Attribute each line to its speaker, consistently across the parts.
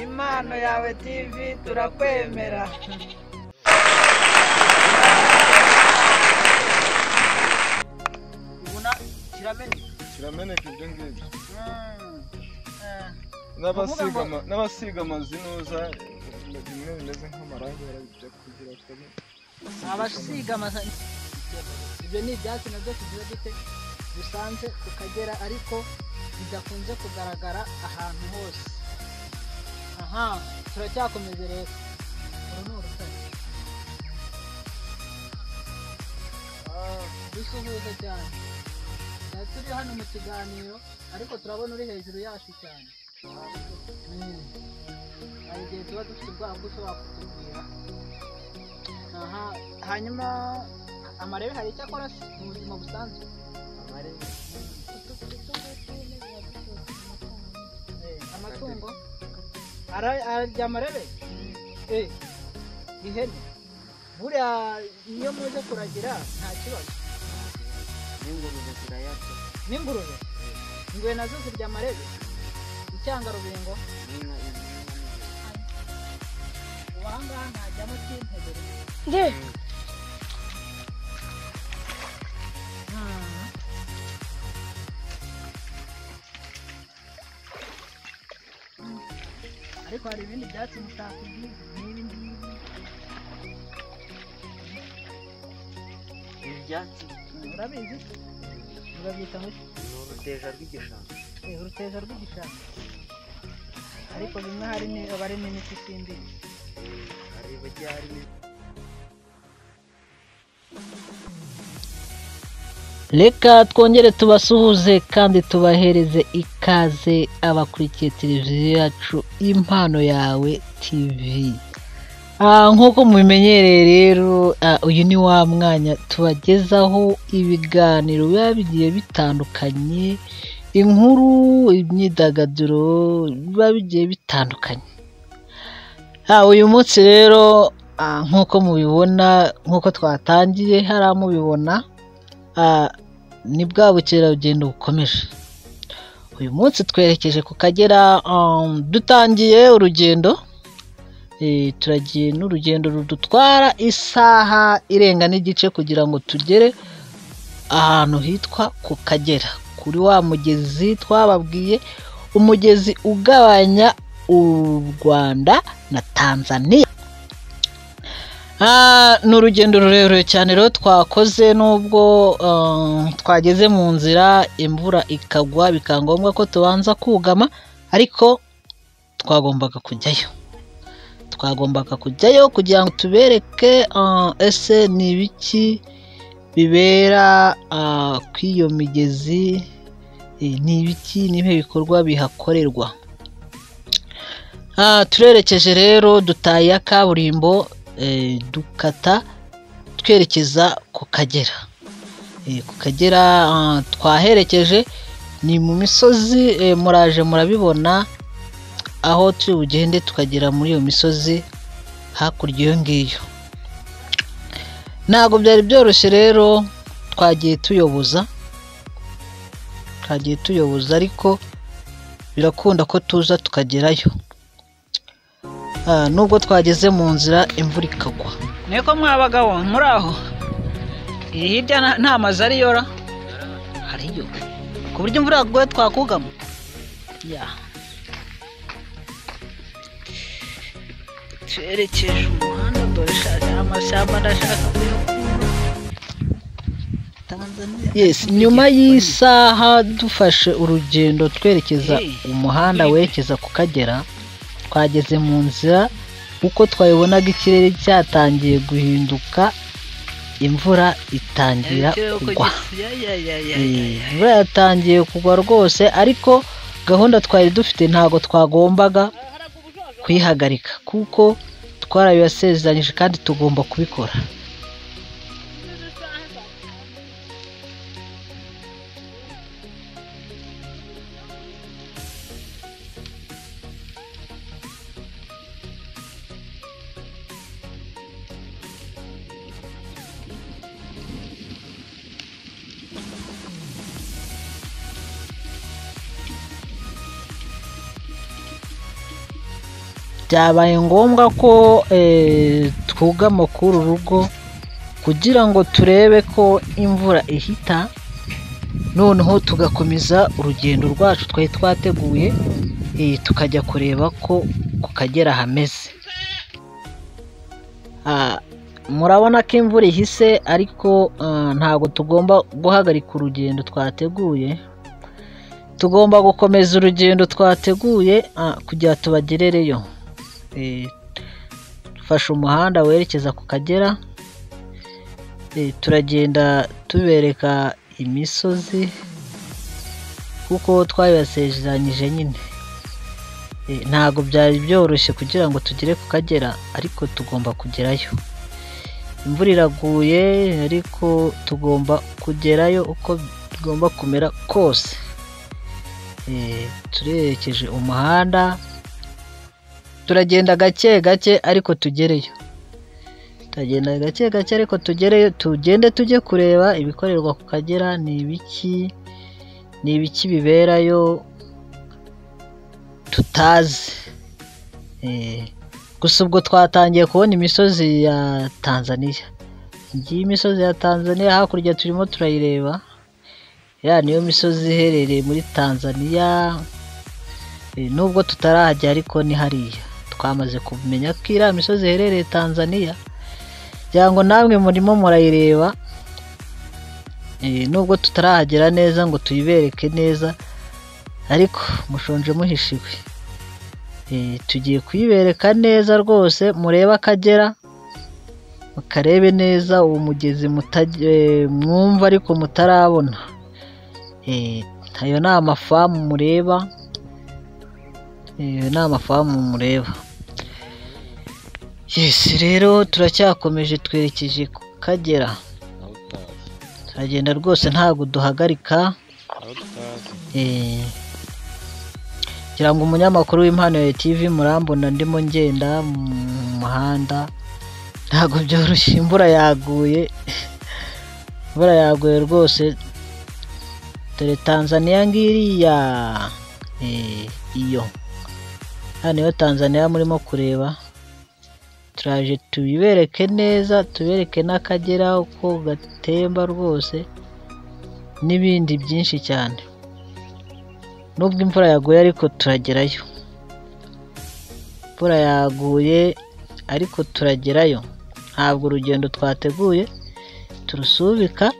Speaker 1: impano yawe TV turakwemera. Ubona
Speaker 2: kirameneka ibyo ngibyo. N'abasiga amazinuza bimwe bimeze nk'amarangi barabijya kugira ngo
Speaker 1: abasiga amarangi. Ibyo ni ibyatsi nabyo tugira dute dusanze tukagera ariko bidakunze kugaragara ahantu hose. Aha turacyakomeze rero. Dusuhuza cyane. Turi hano mu kiganiro ariko turabona uri hejuru yacu cyane. Hari igihe tuba dufite ubwoba bwo ushobora kutubwira. Aha hanyuma amarebe hari icyo akora mu buzima busanzwe. Amatungo ararya amarebe. Ihene buriya iyo muje kuragira nta kibazo. N'ingurube zirayarya. N'ingurube ingwe nazo zirya amarebe. Icyanga rubingo ubuhanga ntajyamo cy'integere. Ariko hari ibindi byatsi mutakubwiye n'ibi ngibi. Ibi byatsi urabizi? Urabyita ngo uruteja rw'igishanga. Uruteja rw'igishanga. Ariko bimwe harimo imiti simbizi. Hari ibijya harimo. Reka twongere tubasuhuze kandi tubahereze ikaze abakurikiye televiziyo yacu Impano Yawe TV. Nk'uko mubimenyereye rero uyu ni wa mwanya tubagezaho ibiganiro biba bigiye bitandukanye, inkuru, imyidagaduro biba bigiye bitandukanye. Uyu munsi rero nk'uko mubibona, nk'uko twatangiye hari mubibona, ni bwa bukerarugendo bukomeje. Uyu munsi twerekeje ku Kagera, dutangiye urugendo. Turagiye n'urugendo rudutwara isaha irenga n'igice kugira ngo tugere ahantu hitwa ku Kagera, kuri wa mugezi twababwiye, umugezi ugabanya u Rwanda na Tanzania. Ni urugendo rurerure cyane rero twakoze, nubwo twageze mu nzira imvura ikagwa bikaba ngombwa ko tubanza kugama, ariko twagombaga kujyayo kugira ngo tubereke ese ni ibiki bibera kw'iyo migezi, ni ibiki n'ibihe bikorwa bihakorerwa. Turerekeje rero, dutaye ya kaburimbo dukata twerekeza ku Kagera. Ku Kagera twaherekeje ni mu misozi, muraje murabibona aho turi bugende tukagera muri iyo misozi hakurya iyo ngiyo. Ntabwo byari byoroshye rero, twagiye tuyoboza ariko birakunda ko tuza tukagerayo. Nubwo twageze mu nzira imvura ikagwa. Niko mwabagaho muri aho? Hirya nta mazu ariyora? Hariyo ku buryo imvura yaguye twakugama. Twerekeje umuhanda, dore amashyamba ndashaka kuyakura. Yes, nyuma y'isaha dufashe urugendo twerekeza umuhanda werekeza ku Kagera, twageze mu nzira. Uko twayibonaga ikirere cyatangiye guhinduka, imvura itangira kugwa. Imvura yatangiye kugwa rwose, ariko gahunda twari dufite ntago twagombaga kuyihagarika kuko twarabibasezeranyije kandi tugomba kubikora. byabaye ngombwa ko twugama kuri uru rugo kugira ngo turebe ko imvura ihita, noneho tugakomeza urugendo rwacu twari twateguye, tukajya kureba ko ku Kagera hameze. Murabona ko imvura ihise, ariko ntabwo tugomba guhagarika urugendo twateguye, tugomba gukomeza urugendo twateguye kugira tubagerereyo. Dufashe umuhanda werekeza ku Kagera, turagenda tubereka imisozi kuko twabibasezeranyije nyine. Ntabwo byari byoroshye kugira ngo tugere ku Kagera, ariko tugomba kugerayo. Imvura iraguye ariko tugomba kugerayo uko tugomba kumera kose. Turerekeje umuhanda, turagenda gake gake ariko tugereyo. Turagenda gake gake ariko tugereyo, tugende tujye kureba ibikorerwa ku Kagera. Ni ibiki biberayo tutazi. Gusa ubwo twatangiye kubona imisozi ya Tanzania. Ngiyi imisozi ya Tanzania hakurya turimo turayireba. Niyo misozi iherereye muri Tanzania. Nubwo tutarahajya ariko ni hariya. Twamaze kumenya ko iriya misozi iherereye Tanzania, kugira ngo namwe murimo murayireba. Nubwo tutarahagera neza ngo tuyibereke neza, ariko mushonje muhishiwe. Tugiye kuyibereka neza rwose, murebe Akagera, mukarebe neza uwo mugezi mwumva ariko mutarabona. Ayo ni amafamu mureba. Rero turacyakomeje, twerekeje ku Kagera. Turagenda rwose, ntabwo duhagarika. Kugira ngo umunyamakuru w'Impano ya TV murambona ndimo ngenda mu muhanda, ntabwo byoroshye. Imvura yaguye rwose. Dore Tanzania ngiriya, iyo niyo Tanzania murimo kureba. Turaje tubibereke neza, tubereke n'Akagera uko gatemba rwose, n'ibindi byinshi cyane. Nubwo imvura yaguye ariko turagerayo. Imvura yaguye ariko turagerayo. Ntabwo urugendo twateguye turusubika,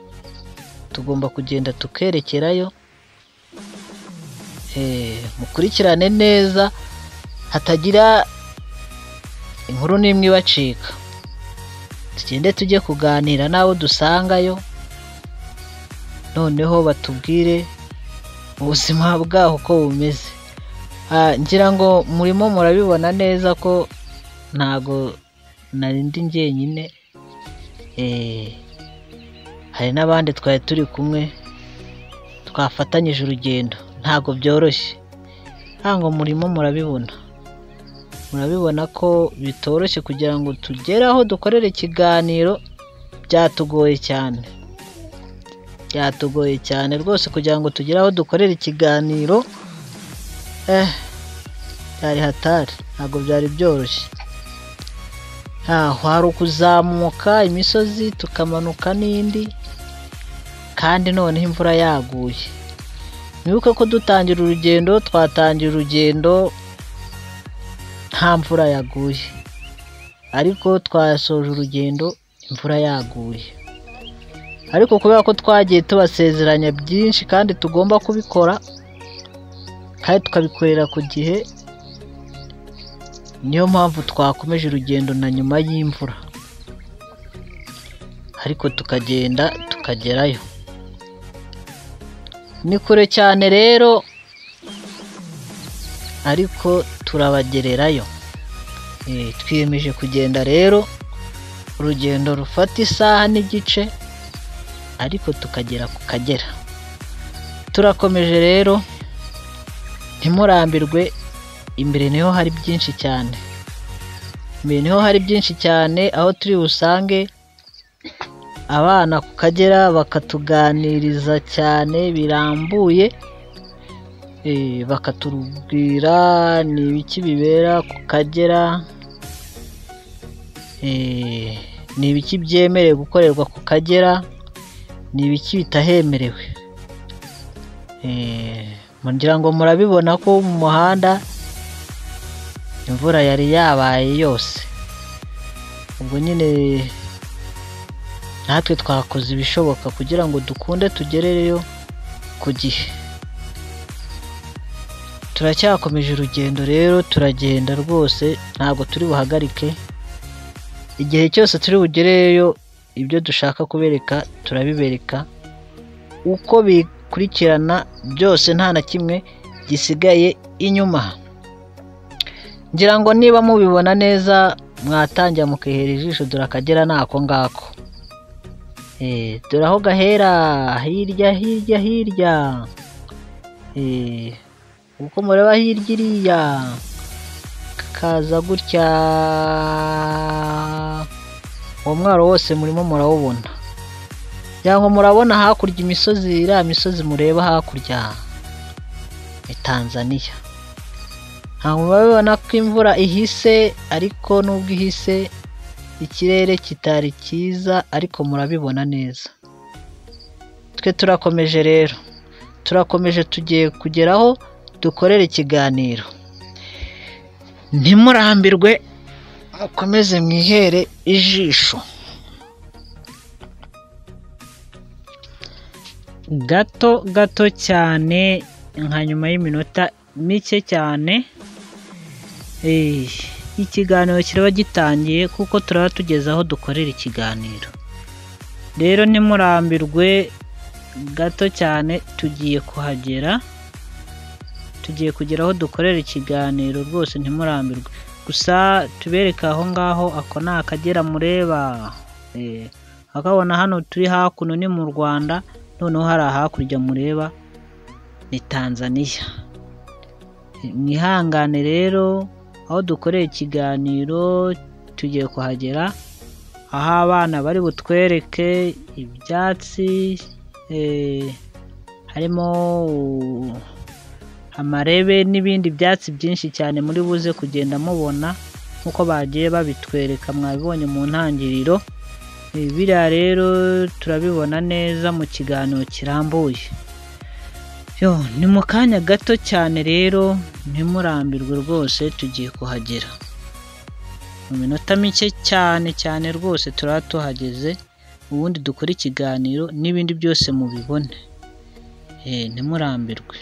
Speaker 1: tugomba kugenda tukerekerayo. Mukurikirane neza hatagira inkuru n'imwe ibacika. Tugende tujye kuganira n'abo dusangayo, noneho batubwire ubuzima bwaho uko bumeze. Ngira ngo murimo murabibona neza ko ntago nari ndi njyenyine. Hari n'abandi twari turi kumwe, twafatanyije urugendo. Ntago byoroshye, ntabwo murimo murabibona ko bitoroshye kugira ngo tugere aho dukorere ikiganiro. Byatugoye cyane rwose kugira ngo tugere aho dukorera ikiganiro. Byari hatari, ntabwo byari byoroshye. Hari ukuzamuka imisozi tukamanuka n'indi, kandi noneho imvura yaguye. Mwibuke ko dutangira urugendo, twatangira urugendo nta mvura yaguye, ariko twasoje urugendo imvura yaguye. Ariko kubera ko twagiye tubasezeranya byinshi kandi tugomba kubikora, kandi tukabikorera ku gihe, niyo mpamvu twakomeje urugendo na nyuma y'imvura, ariko tukagenda tukagerayo. Ni kure cyane rero, ariko turabagererayo. Twiyemeje kugenda rero urugendo rufata isaha n'igice, ariko tukagera ku Kagera. Turakomeje rero, ntimurambirwe. Imbere niho hari byinshi cyane, aho turi busange abana ku Kagera bakatuganiriza cyane birambuye. bakatubwira ni ibiki bibera ku Kagera, ni ibiki byemerewe gukorerwa ku Kagera, ni ibiki bitahemerewe. Ngira ngo murabibona ko mu muhanda imvura yari yabaye yose, ubwo nyine natwe twakoze ibishoboka kugira ngo dukunde tugereyo ku gihe. Turacyakomeje urugendo rero, turagenda rwose, ntabwo turi buhagarike. Igihe cyose turi bugereyo ibyo dushaka kubereka turabibereka uko bikurikirana byose, nta na kimwe gisigaye inyuma. Ngira ngo niba mubibona neza mwatangira mukihera ijisho, dore Akagera nako ngako. Dore aho gahera hirya hirya hirya, uko mureba hirya iriya kaza gutya, uwo mwaro wose murimo murawubona. Cyangwa murabona hakurya imisozi, iriya misozi mureba hakurya ni Tanzania. Ntabwo murabibona ko imvura ihise, ariko nubwo ihise ikirere kitari cyiza, ariko murabibona neza. Twe turakomeje rero, turakomeje, tugiye kugeraho dukorera ikiganiro. Ntimurambirwe, mukomeze mwihere ijisho. Gato cyane, nka nyuma y'iminota mike cyane, ikiganiro kiraba gitangiye, kuko turaba tugeze aho dukorera ikiganiro. Rero ntimurambirwe, gato cyane tugiye kuhagera, tugiye kugera aho dukorera ikiganiro rwose, ntimurambirwe. Gusa tubereke aho ngaho, ako ni Akagera mureba. Akabona hano turi hakuno ni mu Rwanda, noneho hari hakurya mureba ni Tanzania. Mwihangane rero, aho dukorera ikiganiro tugiye kuhagera, aho abana bari butwereke ibyatsi, harimo amarebe n'ibindi byatsi byinshi cyane muri buze kugenda mubona nk'uko bagiye babitwereka, mwabibonye mu ntangiriro. Biriya rero turabibona neza mu kiganiro kirambuye. Ni mu kanya gato cyane rero, ntimurambirwe rwose, tugiye kuhagera mu minota mike cyane cyane rwose, turaba tuhageze, ubundi dukore ikiganiro n'ibindi byose mubibone. Ntimurambirwe.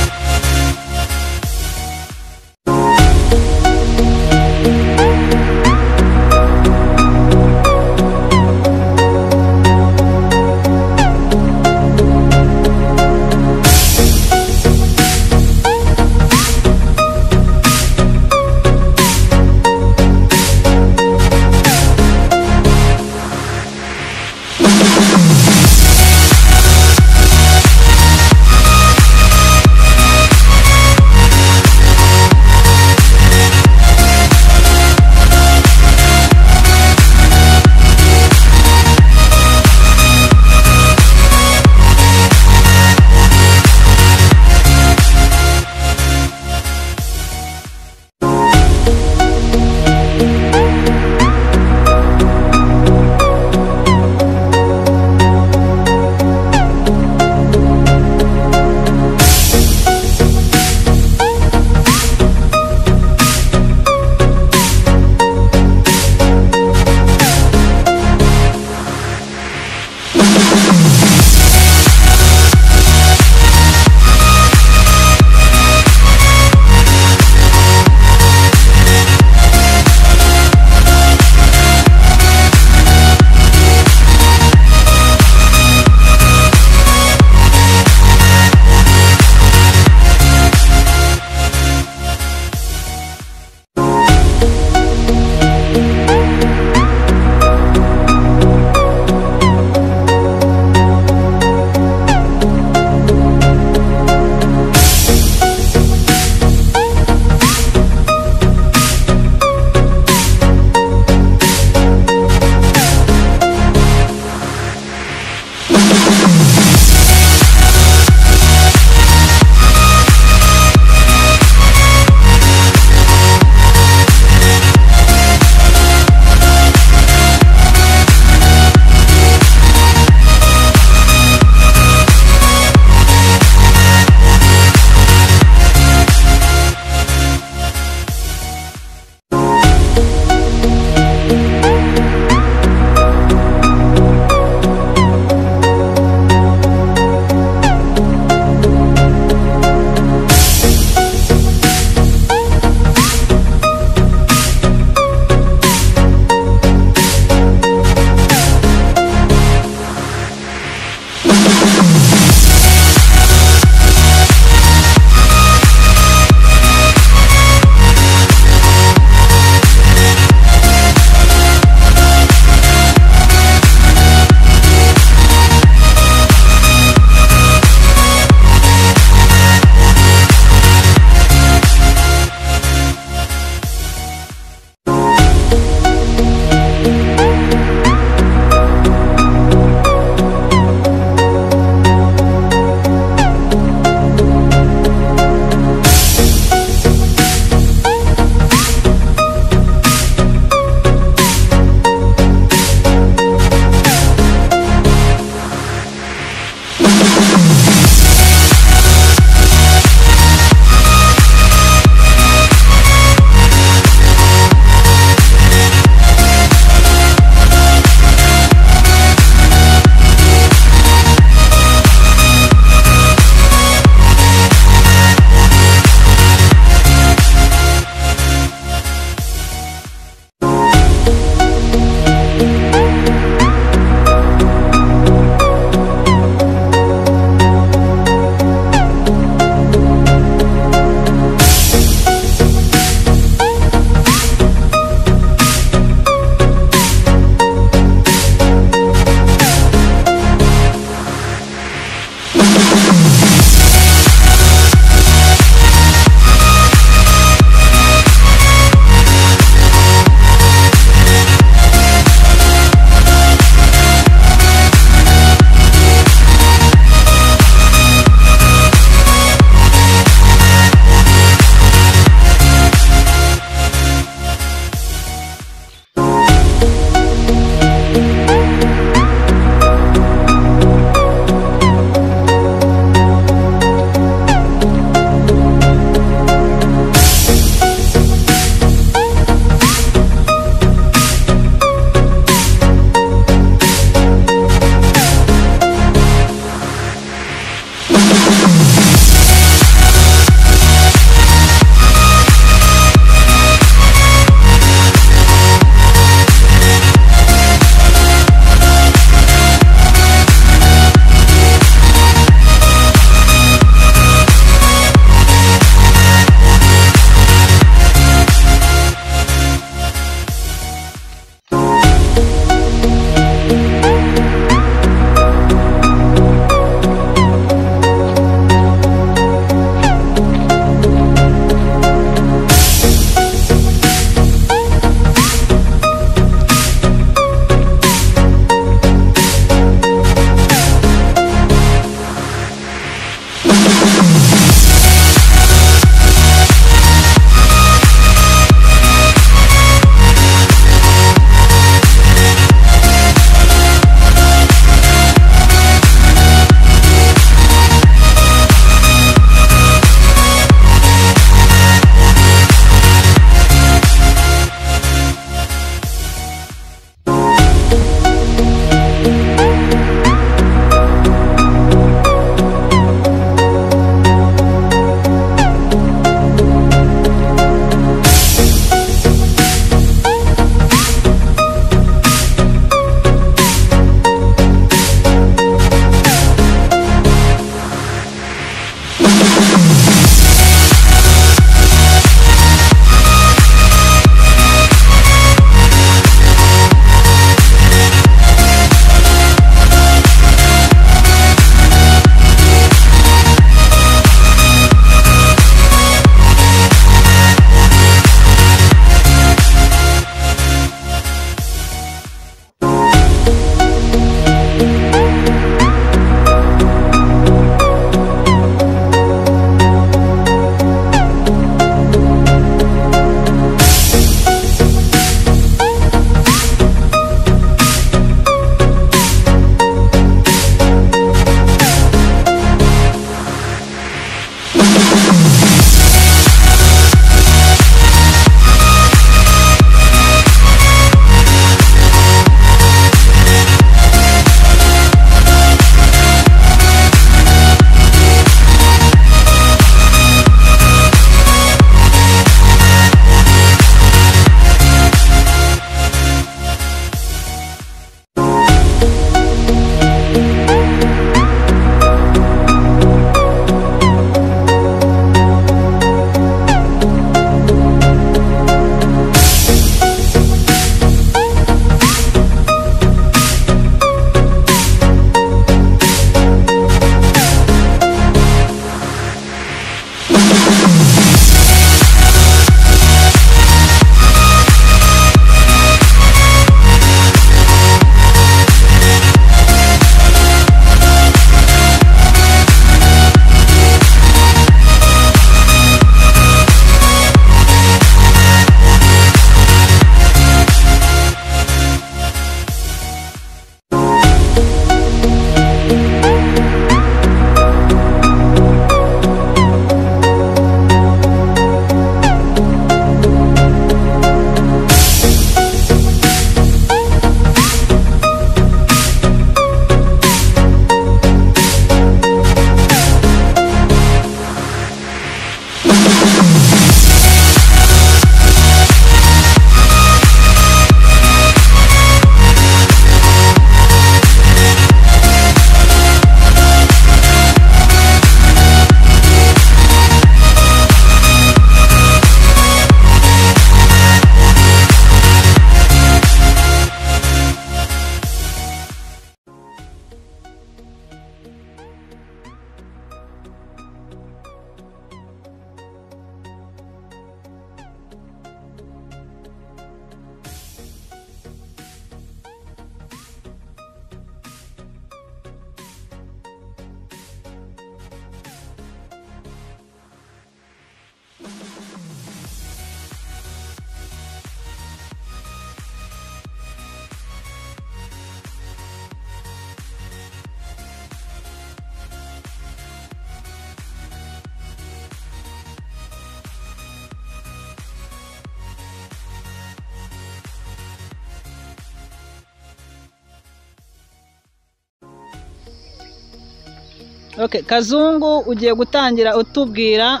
Speaker 1: Okay, Kazungu ugiye gutangira utubwira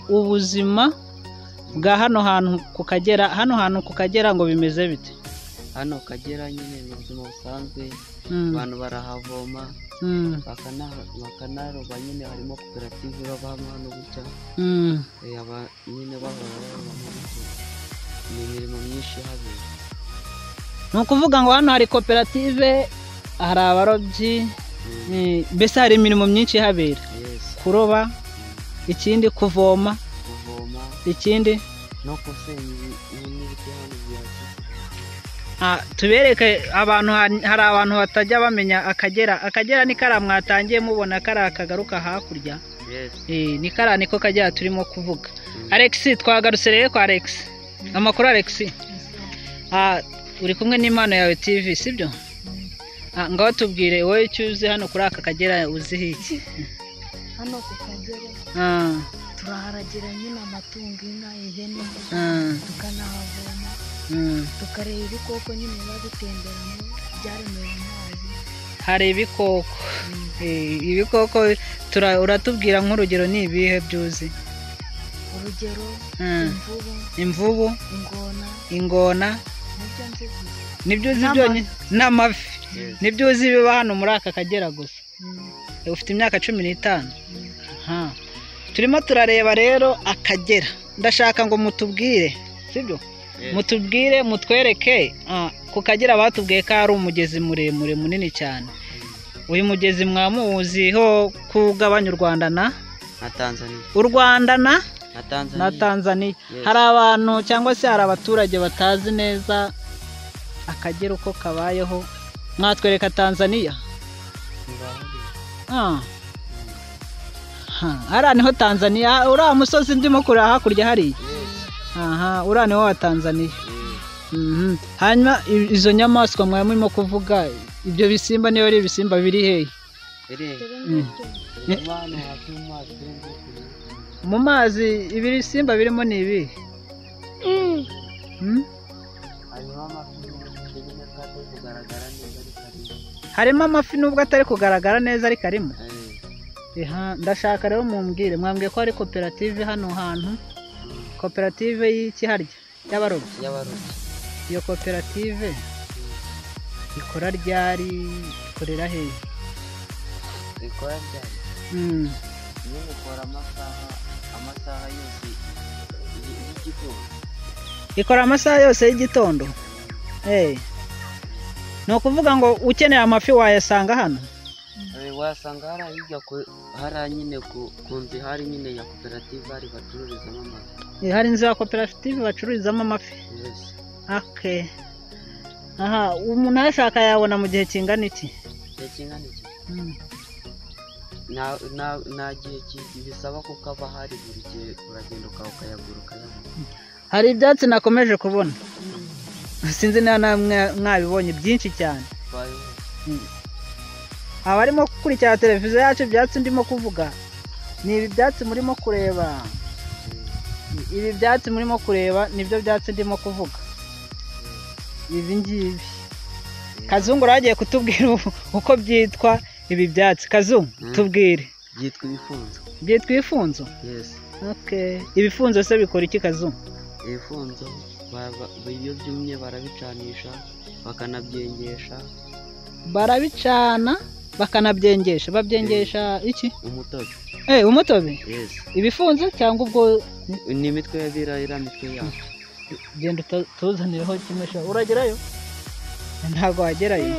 Speaker 1: ubuzima bwa hano hantu ku Kagera. Hano hantu ku Kagera ngo bimeze bite?
Speaker 3: Hano Kagera nyine ni ubuzima busanzwe, abantu barahavoma bakanaroba, nyine harimo koperative babamo hano gutya, nyine bahora babamo, ni imirimo myinshi habera.
Speaker 1: Ni ukuvuga ngo hano hari koperative, hari abarobyi, mbese hari imirimo myinshi habera. Kuroba, ikindi kuvoma, ikindi
Speaker 3: no kusenya ibiti hano byatsi.
Speaker 1: Tubereke abantu, hari abantu batajya bamenya Akagera. Akagera ni kara mwatangiye mubona kari akagaruka hakurya. Ni kara niko Kagera turimo kuvuga. Alex, twagarutse rero kwa Alex. Amakuru Alex. Uri kumwe n'Imana yawe TV sibyo? Ngaho tubwire wowe icyo uzi hano kuri aka Kagera uzi iki?
Speaker 4: Hano ku Kagera turaharagira nyine amatungo, inka, ihene, tukanahavoma, tukareba ibikoko nyine biba bitemberamo byaremeye amazi.
Speaker 1: Hari ibikoko. Ibikoko uratubwira nk'urugero ni ibihe byuzi?
Speaker 4: Urugero
Speaker 1: imvubu, ingona, nibyo uzi byonyine, n'amafi. Nibyo uzi biba hano muri aka Kagera gusa. Ufite imyaka 15. Turimo turareba rero Akagera. Ndashaka ngo mutubwire sibyo? Mutubwire, mutwereke ku Kagera batubwiye ko ari umugezi muremure munini cyane. Uyu mugezi mwamuziho kugabanya u Rwanda na
Speaker 3: Tanzania.
Speaker 1: U Rwanda na
Speaker 3: Tanzania.
Speaker 1: Hari abantu cyangwa se hari abaturage batazi neza Akagera uko kabayeho. Mwatwereka Tanzania? Hariya niho Tanzania. Uriya musozi ndimo kureba hakurya hariya. Uriya niho wa Tanzania. Hanyuma izo nyamaswa mwari murimo kuvuga, ibyo bisimba niyo ari ibisimba biri hehe? Mu mazi ibisimba birimo ni ibihe? Harimo amafi nubwo atari kugaragara neza ariko arimo. Ndashaka rero mumbwire, mwambwiye ko hari koperative hano hantu, koperative y'ikiharya y'abarobyi. Iyo koperative ikora ryari, ikorera hehe?
Speaker 3: Ikora ryari? Ikora amasaha yose y'igitondo.
Speaker 1: Ikora amasaha yose y'igitondo. Ni ukuvuga ngo ukeneye amafi wayasanga hano?
Speaker 3: Wasanga hariya nyine ku nzu hari nyine ya koperative, hari bacururizamo amafi.
Speaker 1: Hari inzu ya koperative bacururizamo amafi? Umuntu ashaka yabona mu gihe kingana iki?
Speaker 3: Nta gihe bisaba kuko aba hari, buri gihe uragenda ukayagura ukayabona.
Speaker 1: Hari ibyatsi nakomeje kubona, sinzi niba mwabibonye byinshi cyane. Abarimo gukurikira televiziyo yacu, ibyatsi ndimo kuvuga ni ibi byatsi murimo kureba. Ibi byatsi murimo kureba nibyo byatsi ndimo kuvuga. Ibi ngibi Kazungu ragiye kutubwira uko byitwa ibi byatsi. Kazungu tubwire.
Speaker 3: Byitwa ibifunzo.
Speaker 1: Byitwa ibifunzo? Ibifunzo se bikora iki Kazungu?
Speaker 3: Ibifunzo iyo byumye barabicanisha bakanabyengesha.
Speaker 1: Barabicana bakanabyengesha. Babyengesha iki?
Speaker 3: Umutobe.
Speaker 1: Umutobe? Ibifunzo cyangwa ubwo
Speaker 3: ni imitwe y'abira mitwe yacu.
Speaker 1: Genda tuzanireho kimwe sha. Uragerayo? Ntabwo wagerayo.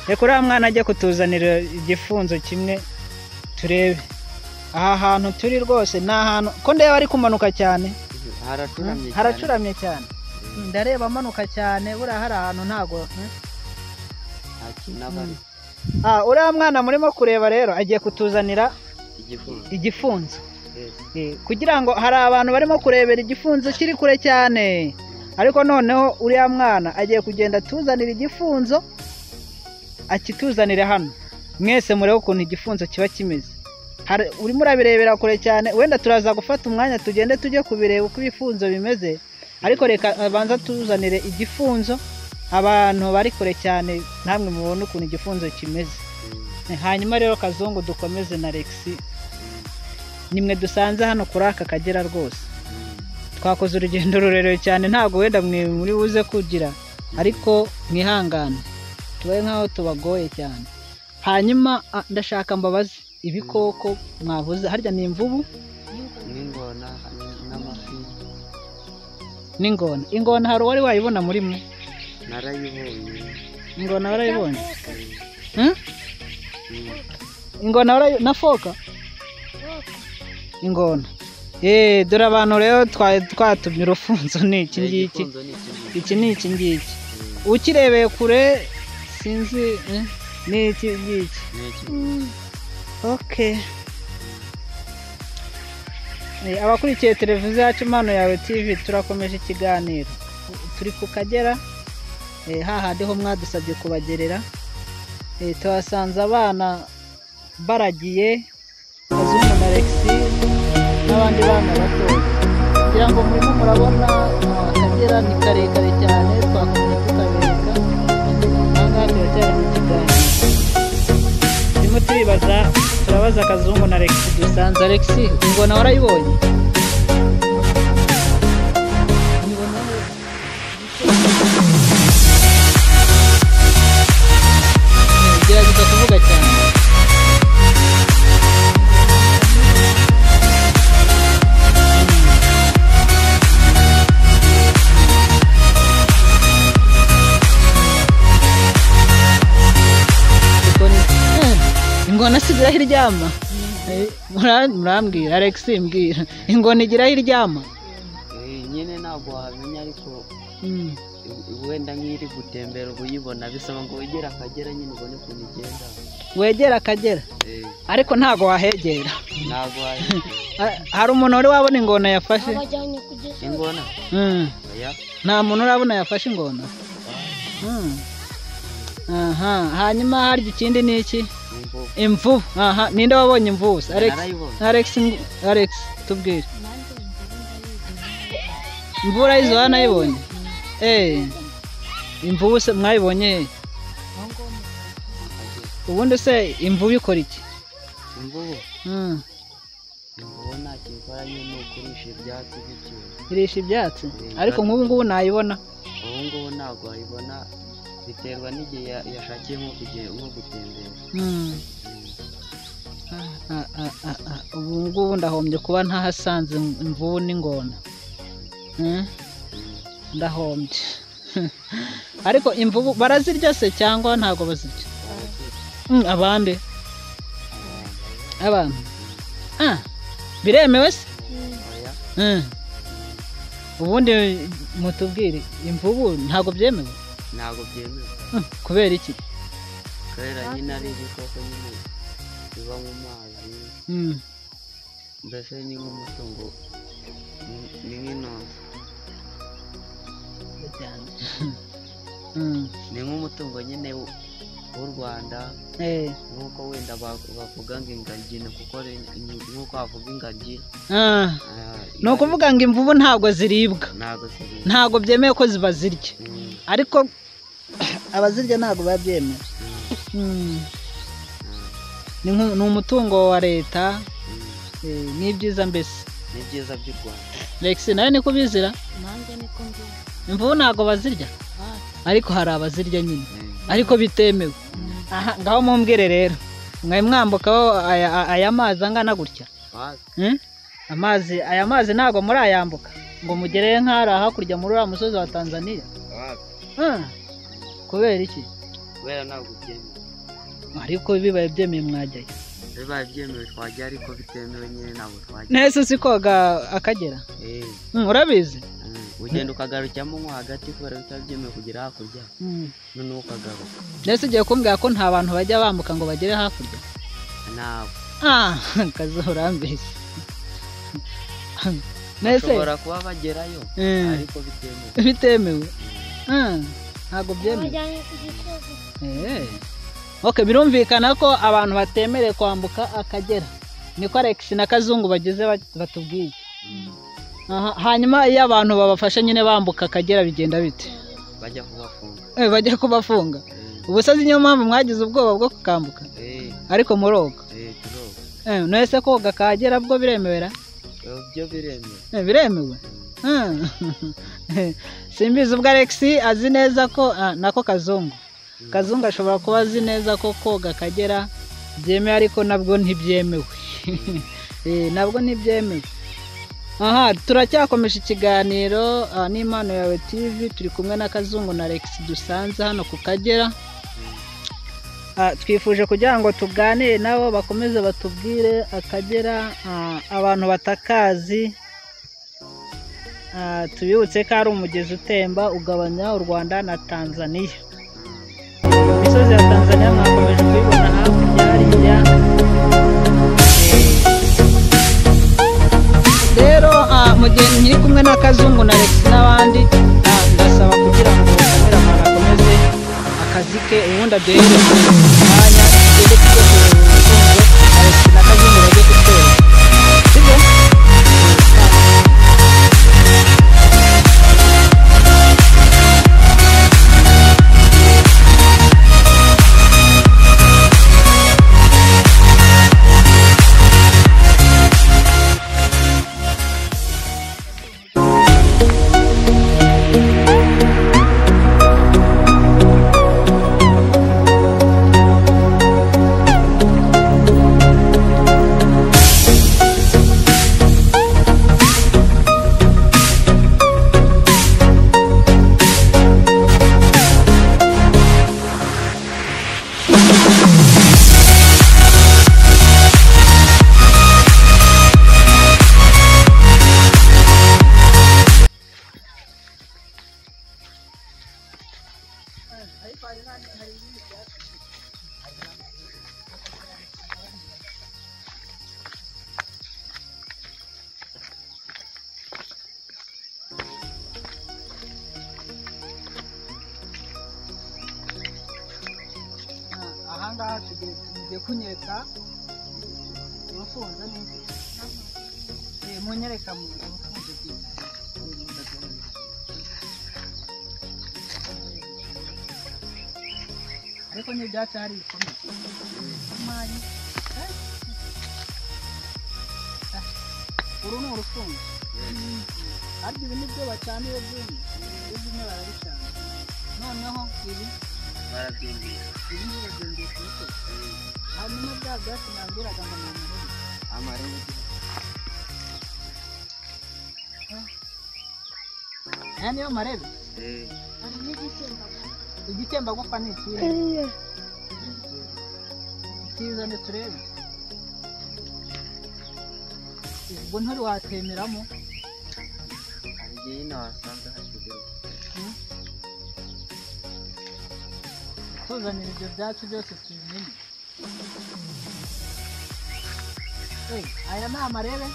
Speaker 1: Reka uriya mwana ajye kutuzanira igifunzo kimwe turebe. Aha hantu turi rwose ni ahantu ko ndeba ari kumanuka cyane. Haracuramye cyane. Ndareba amanuka cyane, buriya hari ahantu ntago. Uriya mwana murimo kureba rero agiye kutuzanira igifunzo. Kugira ngo hari abantu barimo kurebera igifunzo kiri kure cyane, ariko noneho uriya mwana agiye kugenda atuzanira igifunzo, akituzanira hano. Mwese murebe ukuntu igifunzo kiba kimeze. Urimo urabirebera kure cyane, wenda turaza gufata umwanya tugende tujye kubireba uko ibifunzo bimeze, ariko reka abanza tuzanire igifunzo abantu bari kure cyane, namwe mubone ukuntu igifunzo kimeze. hanyuma rero Kazungu dukomeze na Alex, nimwe dusanze hano kuri aka Kagera rwose twakoze urugendo rurerure cyane, ntabwo wenda mwe muri buze kugira, ariko mwihangane tubaye nkaho tubagoye cyane. Hanyuma ndashaka mbabaze ibikoko mwavuze harya ni imvubu
Speaker 3: n'ingona n'amafi
Speaker 1: n'ingona. Ingona hari wari wayibona muri mwe?
Speaker 3: narayibonye.
Speaker 1: Ingona warayibonye? Ingona na foka? Ingona. Dore abantu rero twatumye urufunzo ni iki ngiki. Iki ni iki ngiki. Ukirebeye kure sinzi ni iki ngiki. Okay. Abakurikiye televiziyo yacu Impano Yawe TV turakomeje ikiganiro. Turi ku Kagera hahandi ho mwadusabye kubagerera. Tuhasanze abana baragiye Kazungu na Alex n'abandi bana bato. Kugira ngo murimo murabona Kagera ni karekare cyane, twakomeje tukabereka. Aha turacyari mu kiganiro. Turimo turabaza Kazungu na Alex dusanze. Alex, ingona warayibonye? Gerageza kuvuga cyane. Ingona sigiraho iryama? Murambwira Alex, mbwira ingona igiraho iryama?
Speaker 3: Nyine ntabwo wamenya, ariko wenda nk'iri gutembera uyibona, bisaba ngo wegere Akagera nyine ubone ukuntu igenda.
Speaker 1: Wegera Akagera? Ariko ntago wahegera.
Speaker 3: Ntago wahegera.
Speaker 1: Hari umuntu wari wabona ingona yafashe?
Speaker 3: Ingona?
Speaker 1: Nta muntu urabona yafashe ingona? Hanyuma harya ikindi ni iki? Imvubu. Ninde wabonye imvubu? Alex tubwire. Imvubu urayizi wanayibonye? Imvubu se mwayibonye? Ubundi se imvubu ikora iki?
Speaker 3: Imvubu? Imvubu nta kintu ikora, nyine ukurisha ibyatsi bityo.
Speaker 1: Irisha ibyatsi? Ariko nk'ubu ngubu nayibona? Ubu
Speaker 3: ngubu ntabwo wayibona, biterwa n'igihe yashakiye nko gutembera.
Speaker 1: Ubu ngubu ndahombye kuba ntahasanze imvubu n'ingona. Ndahombye. Ariko imvubu barazirya se cyangwa ntago bazirya? Abandi? Abantu? Biremewe se? Ubundi mutubwire imvubu ntago byemewe?
Speaker 3: Ntago byemewe.
Speaker 1: Kubera iki?
Speaker 3: Kubera nyine ari ibikoko nyine biba mu mazi. Mbese ni nk'umutungo, ni nk'intozi. Ni nk'umutungo nyine w'u Rwanda, nk'uko wenda bavuga ngo ingagi, kuko nk'uko bavuga ingagi.
Speaker 1: Ni ukuvuga ngo imvubu ntabwo ziribwa, ntabwo byemewe ko ziba zirya, ariko abazirya ntabwo biba byemewe. Ni umutungo wa leta, ni ibyiza mbese.
Speaker 3: Ni byiza by'u Rwanda.
Speaker 1: Alex, nawe niko bizira?
Speaker 4: Nanjye niko mbizi.
Speaker 1: Imvubu ntabwo bazirya? Ariko hari abazirya nyine, ariko bitemewe. Ngaho mumbwire rero, mwaye mwambukaho aya mazi angana gutya? Aya mazi ntabwo murayambuka ngo mugere nk'ahari hakurya muri uriya musozi wa Tanzania? Kubera iki?
Speaker 3: Kubera ntabwo byemewe.
Speaker 1: Ariko bibaye byemewe mwajyayo?
Speaker 3: Bibaye byemewe twajya, ariko bitemewe nyine ntabwo twajya.
Speaker 1: Nese si koga Akagera? Urabizi?
Speaker 3: Ugenda ukagarukamo nko hagati kubera bitaba byemewe kugera hakurya, noneho ukagaruka.
Speaker 1: Nese ugiye kumbwira ko nta bantu bajya bambuka ngo bagere hakurya?
Speaker 3: Ntabwo.
Speaker 1: Kazurambeshye.
Speaker 3: Bashobora kuba bagerayo, ariko bitemewe.
Speaker 1: Bitemewe? Ntabwo byemewe. Okay, birumvikana ko abantu batemerewe kwambuka Akagera. Niko Alex na Kazungu bageze batubwiye. Hanyuma iyo abantu babafashe nyine bambuka Akagera bigenda bite?
Speaker 3: Bajya kubafunga.
Speaker 1: Bajya kubafunga. Ubusazi niyo mpamvu mwagize ubwoba bwo kukambuka? ariko muroga
Speaker 3: turoga
Speaker 1: nese koga Akagera bwo biremewera
Speaker 3: byo biremewe
Speaker 1: biremewe simbizi ubwo Alex azi neza ko nako Kazungu ashobora kuba azi neza ko koga Akagera byemewe ariko nabwo ntibyemewe nabwo ntibyemewe. Aha turacyakomeje ikiganiro n'Impano Yawe TV, turi kumwe na Kazungu na Alex dusanze hano ku Kagera. Twifuje kugira ngo tuganire nabo bakomeze batubwire Akagera, abantu batakazi tubibutse ko ari umugezi utemba ugabanya u Rwanda na Tanzania. Imisozi ya Tanzania mwakomeje kuyibona hakurya hariya. Rero mu gihe nkiri kumwe na Kazungu na Alex n'abandi, ndasaba kugira ngo kameramana akomeze akazi ke, ubundi aduhere umwanya tugende tujye ku Alex na Kazungu bajye kutwereka, sibyo? Ahangaha tugiye kunyereka urufunzo munyereka mu rufunzo ariko n'ibyatsi hari bikomeye. Uru ni urufunzo, ariko ibi nibyo bacanira byumye, bimwe barabicana, noneho ibi barabyingira, ibi birabyingiye ku musozi. Hanyuma bya byatsi nabwiraga ngo ni amarebe. Aya niyo marebe? Hari igitembagupfa ni ikihe? Kizane turebe. Ubwo nturi watemeramo?
Speaker 3: Hari igihe ino wasanga hashyizweho.
Speaker 1: Tuzanira ibyo byatsi byose tubimenye. Aya ni amarebe?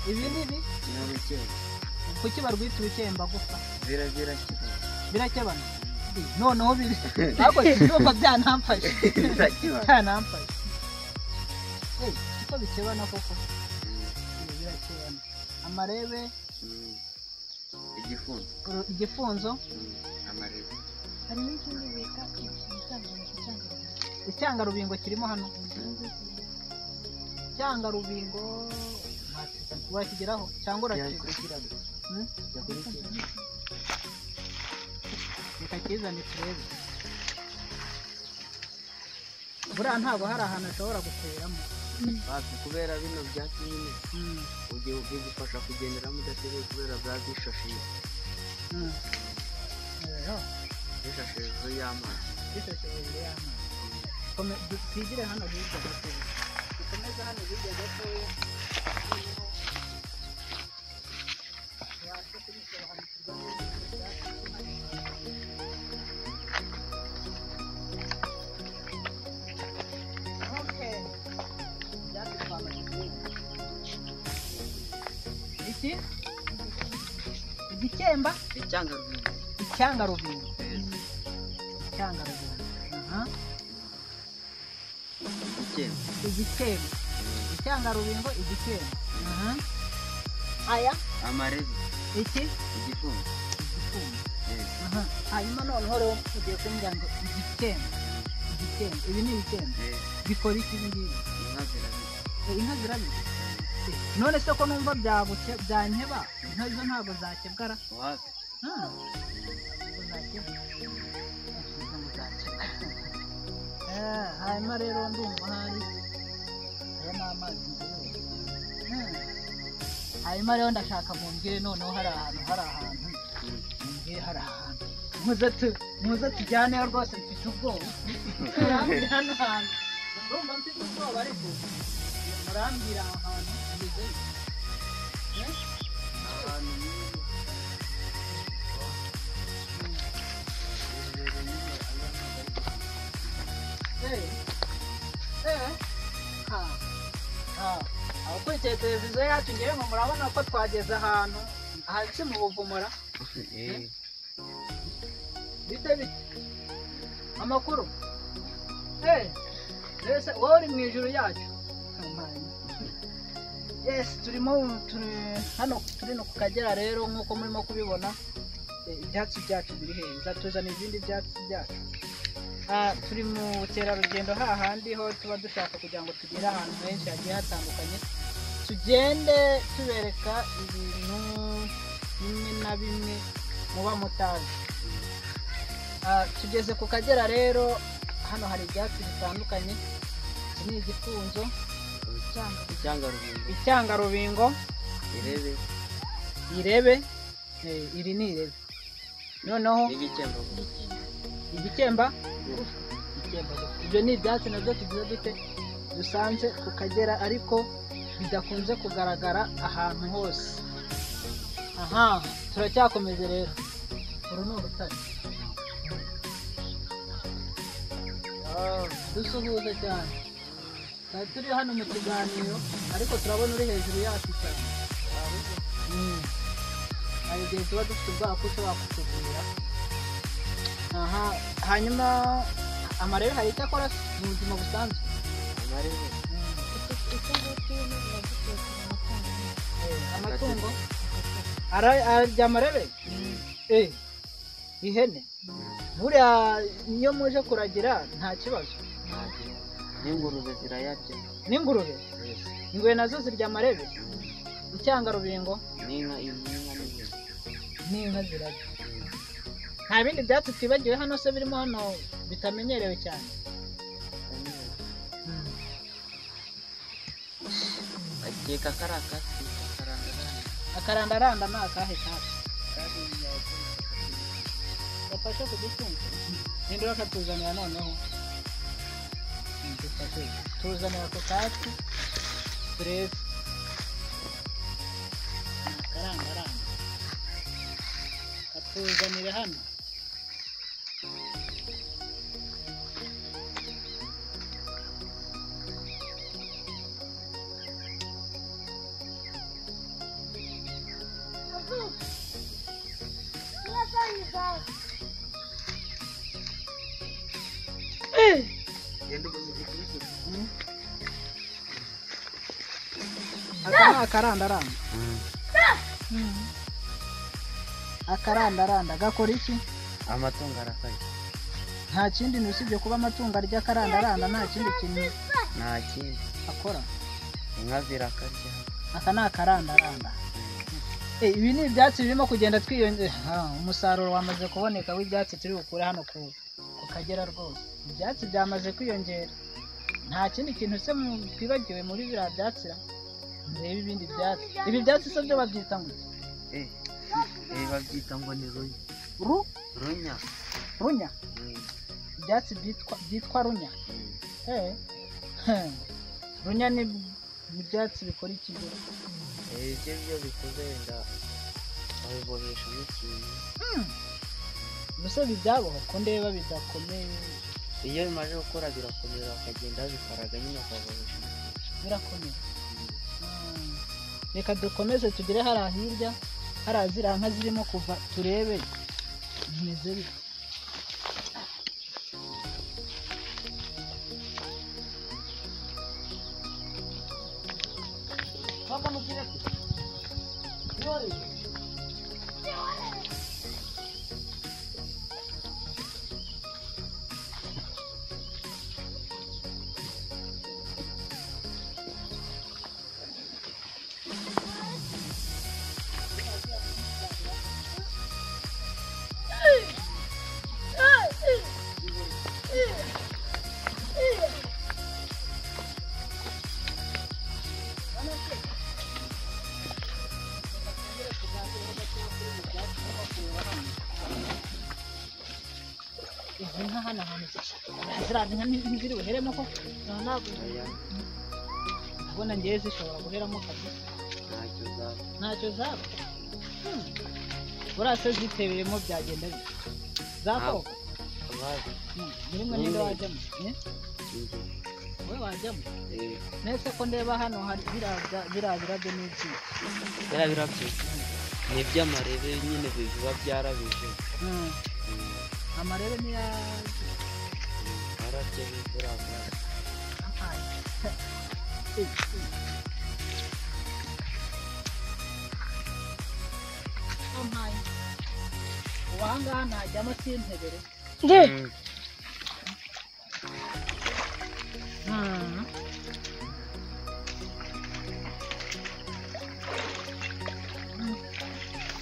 Speaker 1: Ibi ni ibi?
Speaker 3: Ni urukemba.
Speaker 1: Kuki barwita urukembagupfa?
Speaker 3: Birakebana.
Speaker 1: Noneho biri ariko sinumva byanamfashe. Byanamfashe. Kuko bikebana koko. Birakebana. Amarebe, igifunzo,
Speaker 3: amarebe.
Speaker 4: Hari n'ikindi bita
Speaker 1: icyangarubingo kirimo hano. Icyangarubingo wakigeraho cyangwa urakigeraho? Reka kizane turebe. Buriya ntabwo hari ahantu ashobora guteramo.
Speaker 3: Hafi kubera bino byatsi nyine ugiye bigufasha kugenderamo udateguye kubera bwa bishashiye. Bishashe hejuru y'amazi.
Speaker 1: Bishashe hejuru y'amazi. Twigire hano hirya gatoya. Dukomeze hano hirya gatoya. Iki? Igikemba?
Speaker 3: Icyangarubingo.
Speaker 1: Icyangarubingo. Icyangarubingo. Igikemba. Icyangarubingo, igikemba. Aya?
Speaker 3: Amarebe.
Speaker 1: Iki?
Speaker 3: Igifungo.
Speaker 1: Hanyuma noneho rero tugiye kumbwira ngo igikemba. Ibitemba, ibi ni ibitemba. Bikora iki ibi ngibi?
Speaker 3: inka zirabirya.
Speaker 1: Inka zirabirya. None se ko numva byabuke byanyeba, inka zo ntabwo zakebwara.
Speaker 3: wapi
Speaker 1: hanyuma rero ndumva hari aya ni amazi hanyuma rero ndashaka mumbwire noneho hari ahantu mumbwire hari ahantu muze tujyaneyo rwose mfite ubwoba murambwira hano hantu ndumva mfite ubwoba ariko murambwira aha hantu mugezeyo abakurikiye televiziyo yacu ngewe ngo murabona ko twageze ahantu ahari mu buvumura. Bite amakuru wowe uri mu ijuru yacu. Hano turi no ku Kagera rero nk'uko murimo kubibona ibyatsi byacu biri heza tuzana ibindi byatsi byacu. Turi mu bukerarugendo hahandi ho tuba dushaka kugira ngo tugere ahantu henshi hagiye hatandukanye tugende tubereka ibintu bimwe na bimwe muba mutazi. Tugeze ku Kagera rero hano hari ibyatsi bitandukanye. Iki ni igifunzo, icyangarubingo, irebe, iri ni irebe, noneho igikemba. Ibyo ni ibyatsi nabyo tugize dute dusanze ku Kagera ariko bidakunze kugaragara ahantu hose. Turacyakomeje rero. Uru ni urutare. Dusuhuze cyane. Turi hano mu kiganiro ariko turabona uri hejuru yacu cyane. Hari igihe tuba dufite ubwoba ko ushobora kutugurira. Hanyuma amarebe hari icyo akora mu buzima busanzwe. Amatungo arya amarebe. Ihene buriya niyo muje kuragira nta kibazo.
Speaker 3: n'ingurube zirayarya.
Speaker 1: N'ingurube? Ingurube nazo zirya amarebe. Icyangarubingo n'inka zirarya. Nta bindi byatsi twibagiwe hano se birimo hano bitamenyerewe cyane.
Speaker 3: Akeka karakasi
Speaker 1: akarandaranda ni akahe kasi? Gafasha kudutunga. Ninde wakatuzanira noneho? Tuzanira ako kasi turebe. Akarandaranda katuzanire hano. Akarandaranda. Akarandaranda gakora iki?
Speaker 3: Amatungo arakarya.
Speaker 1: Nta kindi usibye kuba amatungo arya akarandaranda nta kindi kintu.
Speaker 3: Nta kindi
Speaker 1: akora.
Speaker 3: Inka zirakarya.
Speaker 1: Aka ni akarandaranda. Ibi ni ibyatsi birimo kugenda twiyongera. Umusaruro wamaze kuboneka w'ibyatsi turi bukure hano ku Kagera rwose. Ibyatsi byamaze kwiyongera. Nta kindi kintu se twibagiwe muri biriya byatsi. Reba ibindi byatsi. Ibi byatsi se byo babyita ngo
Speaker 3: babyita ngo ni runya. Runya.
Speaker 1: Runya. Ibyatsi byitwa runya. Runya ni ibyatsi bikora iki byo?
Speaker 3: Ibyo bikoze wenda babibohesha n'ikintu.
Speaker 1: Gusa bibyaboha ko ndeba bidakomeye.
Speaker 3: Iyo bimaze gukora birakomera bakagenda babikaraga nyine bakabohesha.
Speaker 1: Birakomeye. Reka dukomeze tugere hariya hirya, hariya ziriya nka zirimo kuva turebe bimeze bite. izi nka hano hantu ziriya nka ntiziri buheremo ko ntabwo ndabona ngewe zishobora guheramo kabisa ntacyo zaba buriya se ziteberemo byagenda bite zakoga birimo ninde wajyamo wowe wajyamo nese ko ndeba hano hari biriya birabyo n'iki
Speaker 3: biriya birabyo ni iby'amarebe nyine biba byarabije
Speaker 1: amarebe niya
Speaker 3: arabyo biriya ubu ahangaha najyamo sintebere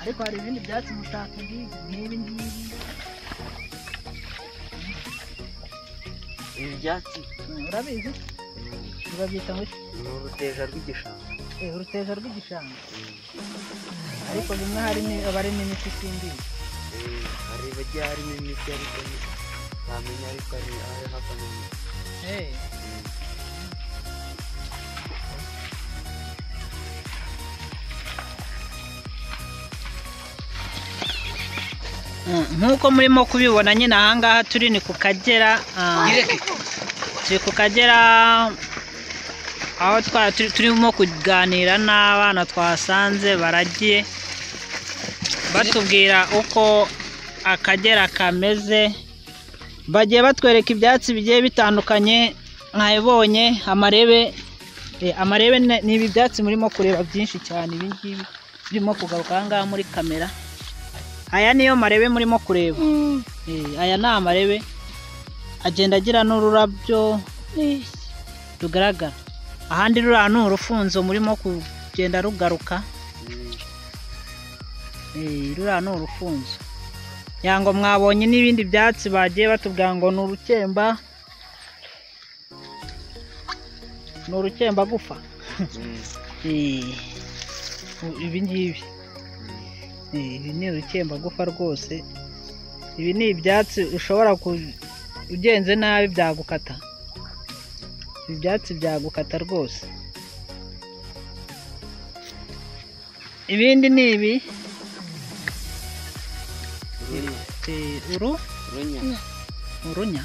Speaker 3: ariko hari ibindi byatsi mutakubwiye nk'ibi ngibi ibi byatsi
Speaker 1: urabizi urabyita ngo
Speaker 3: ni uruteja rw'igishanga
Speaker 1: uruteja rw'igishanga ariko bimwe aba arimo imiti simbizi
Speaker 3: hari bagiye harimo imiti ariko ntamenya ariko ari havamo imiti
Speaker 1: nk'uko murimo kubibona nyine ahangaha turi ni ku Kagera turi ku Kagera aho turimo kuganira n'abana twasanze baragiye batubwira uko Akagera kameze bagiye batwereka ibyatsi bigiye bitandukanye mwabibonye amarebe ni ibi byatsi murimo kureba byinshi cyane ibi ngibi birimo kugaruka ahangaha muri kamera aya niyo marebe murimo kureba aya ni amarebe agenda agira n'ururabyo rugaragara ahandi ruriya ni urufunzo murimo kugenda rugaruka ruriya ni urufunzo yango mwabonye n'ibindi byatsi bagiye batubwira ngo ni urukemba gufa ibi ngibi ibi ni urukemba gufa rwose ibi ni ibyatsi ushobora ugenze nabi byagukata ibi byatsi byagukata rwose ibindi ni ibi urunya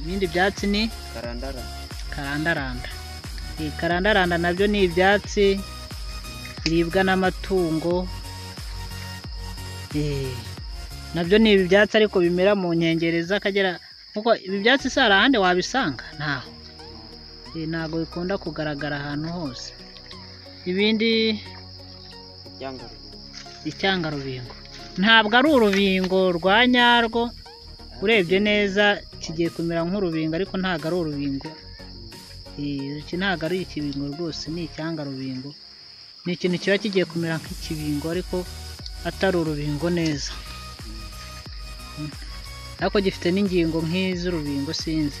Speaker 1: ibindi byatsi ni karandaranda nabyo ni ibyatsi biribwa n'amatungo nabyo ni ibi byatsi ariko bimera mu nkengero z'Akagera kuko ibi byatsi si hari ahandi wabisanga ntabwo bikunda kugaragara ahantu hose ibindi icyangarubingo ntabwo ari urubingo rwa nyarwo urebye neza kigiye kumera nk'urubingo ariko ntabwo ari urubingo iki ntabwo ari ikibingo rwose ni icyangarubingo ni ikintu kiba kigiye kumera nk'ikibingo ariko atari urubingo neza ariko gifite n'ingingo nk'iz'urubingo sinzi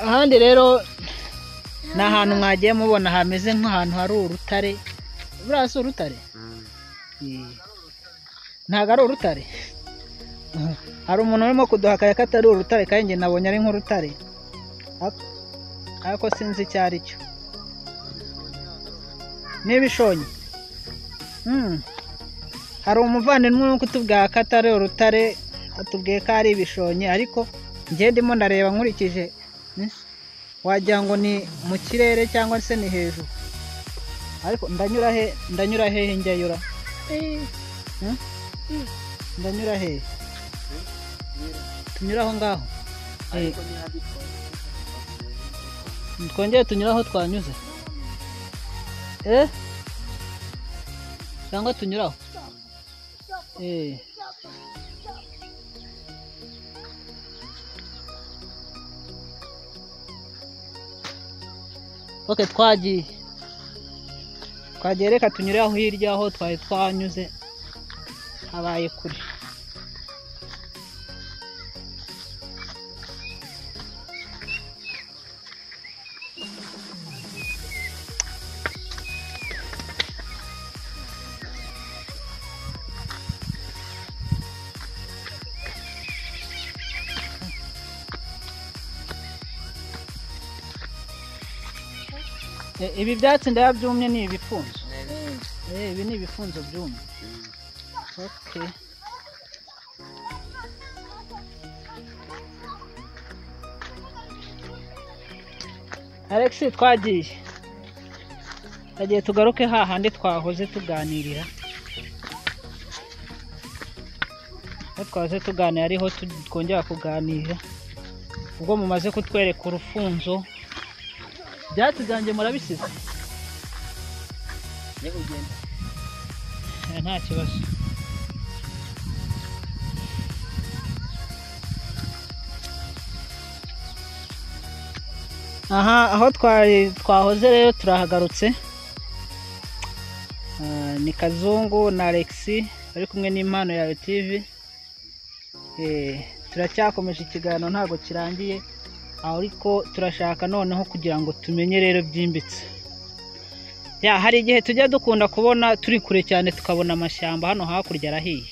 Speaker 1: ahandi rero ni ahantu mwagiye mubona hameze nk'ahantu hari urutare buriya si urutare ntabwo ari urutare hari umuntu urimo kuduhakaya ko atari urutare kandi njye nabonye ari nk'urutare ariko sinzi icyo ari cyo n'ibishonyi hari umuvandimwe uri kutubwira ko atari urutare atubwiye ko ari ibishonyi ariko njye ndimo ndareba nkurikije wagira ngo ni mu kirere cyangwa se ni hejuru ariko ndanyura hehe njyayura ndanyura hehe tunyura aho ngaho twongere tunyura aho twanyuze cyangwa tunyuraho ok twagiye reka tunyure aho hirya aho twari twanyuze habaye kure Ibi byatsi ndabyumye ni ibifunzo. Ibi ni ibifunzo byumye. Okay. Alex twagiye tugaruke hahandi twahoze tuganirira. Twahoze tuganira ariho twongera kuganira. Ubwo mumaze kutwereka urufunzo. Byatsi byanjye murabisize.
Speaker 3: Yego ugenda.
Speaker 1: Nta kibazo. Aha aho twahoze rero turahagarutse. Ni Kazungu na Alex bari kumwe n'impano yawe TV. Turacyakomeje ikiganiro ntago kirangiye, ariko turashaka noneho kugira ngo tumenye rero byimbitse. Hari igihe tujya dukunda kubona turi kure cyane tukabona amashyamba hano hakurya arahiye.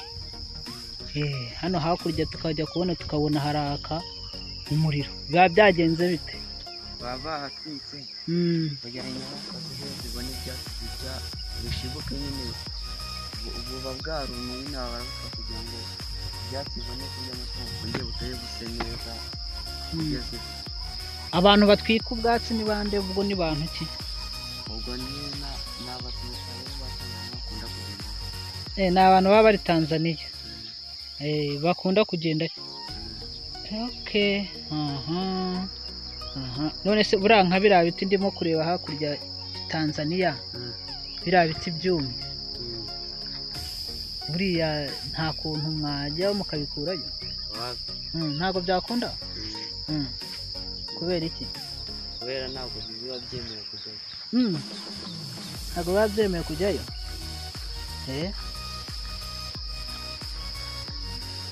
Speaker 1: Hano hakurya tukajya kubona tukabona haraka umuriro. Biba byagenze bite?
Speaker 3: Baba hatwitse. Kugira inyamaswa zibone ibyatsi bijya bishibuke nyine. Ububa bwarumye n'abaruka kugira ngo ibyatsi bibone kurya amatungo ngiye buteye buse neza. Mugezi. Abantu batwika ubwatsi ni bande? Ubwo ni bantu ki? Ubwo ni n'abaturage bakunda kugenda.
Speaker 1: Ni abantu baba bari Tanzania. Bakunda kugenda. Okay. None se buranka biriya biti ndimo kureba hakurya Tanzania. Biriya biti byumye. Buriya nta kuntu mwajya mukabikurayo? Ntago byakunda? Kubera iki?
Speaker 3: Kubera ntabwo biba byemewe kujyayo.
Speaker 1: Ntabwo biba byemewe kujyayo?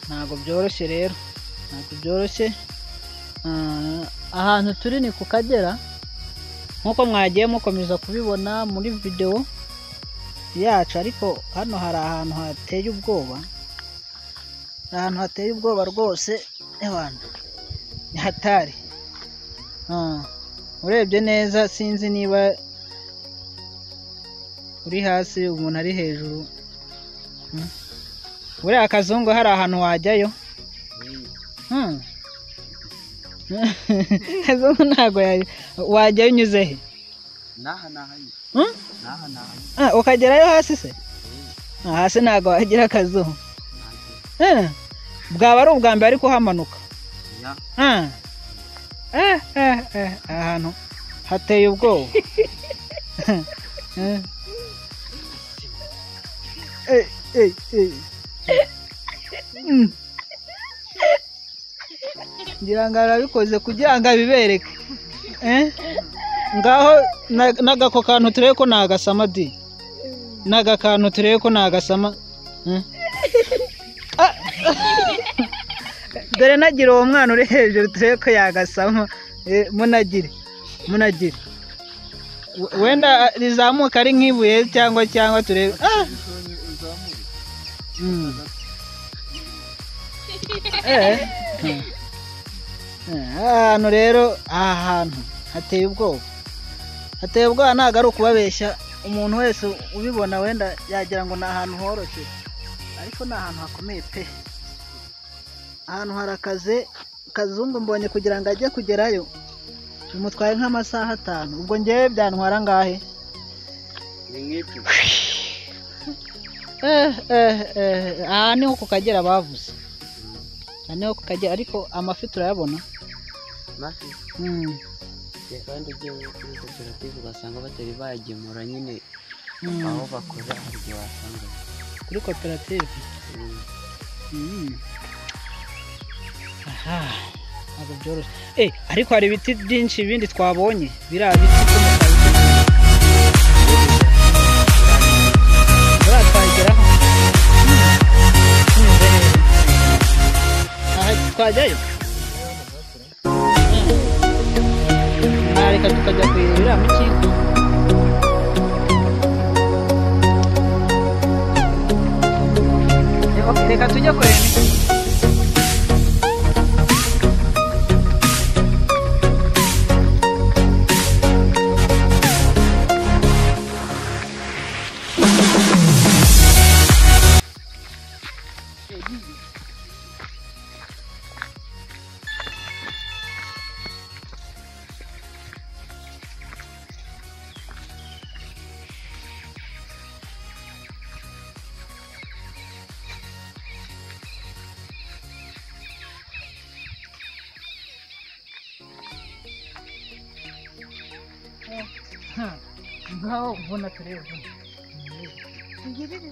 Speaker 1: Ntabwo byoroshye rero. Ntabwo byoroshye. Ahantu turi ni ku Kagera, nkuko mwagiye mukomeza kubibona muri video yacu, ariko hano hari ahantu hateye ubwoba. Ahantu hateye ubwoba rwose. Ni hatari. Urebye neza sinzi niba uri hasi umuntu ari hejuru. Buriya Kazungu hari ahantu wajyayo? Kazungu ntago wajyayo unyuze he?
Speaker 3: Naha.
Speaker 1: Ukagerayo hasi se? Hasi ntago wagera Kazungu. Bwaba ari ubwa mbere ariko hamanuka. Ahantu hateye ubwoba. Ngira ngo arabikoze kugira ngo abibereke. Ngaho nagako kantu turebe ko nagasama di. Nagakantu turebe ko nagasama. Dore nagira uwo mwana uri hejuru turebe ko yagasama. Munagire. Wenda rizamuka ari nk'ibuye cyangwa turebe. Hano rero ahantu hateye ubwoba. Hateye ubwoba ntabwo ari ukubabeshya. Umuntu wese ubibona wenda yagira ngo ni ahantu horoshye, ariko ni ahantu hakomeye pe. Ahantu harakaze. Kazungu mbonye kugira ngo ajye kugerayo bimutwaye nk'amasaha 5. Ubwo ngewe byantwara ngahe?
Speaker 3: Ni nk'ibyo.
Speaker 1: Aha niho ku Kagera bavuze. Aha niho ku Kagera, ariko amafi turayabona.
Speaker 3: Amafi? Kandi ugiye kuri koperative ugasanga batari bayagemura nyine aho bakora ibyo wasanga.
Speaker 1: Kuri koperative? Ntabwo byoroshye. Ariko hari ibiti byinshi ibindi twabonye. Biriya biti twageraho. Twajyayo? Reka tukajya kuyirebera mu kigo. Reka tujye kureba. ngaho ubona turebe
Speaker 4: Ngirire.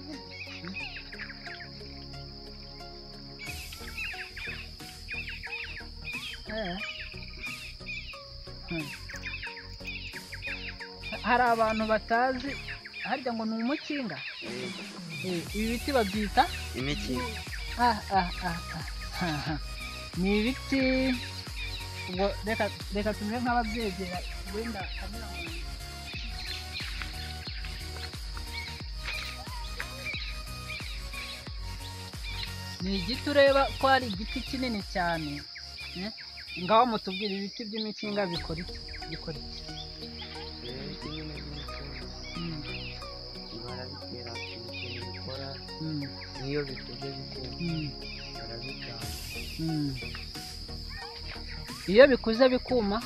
Speaker 1: hari abantu batazi harya ngo ni umukinga ibi biti babyita
Speaker 3: imikinga.
Speaker 1: ni ibiti ubwo reka tumere nk'ababyegera wenda kamera ni igiti ureba ko ari igiti kinini cyane ngaho mutubwira ibiti by'imikinga bikora iki
Speaker 3: barabitera ikintu bikora niyo bikoze barabitanga.
Speaker 1: iyo bikuze bikuma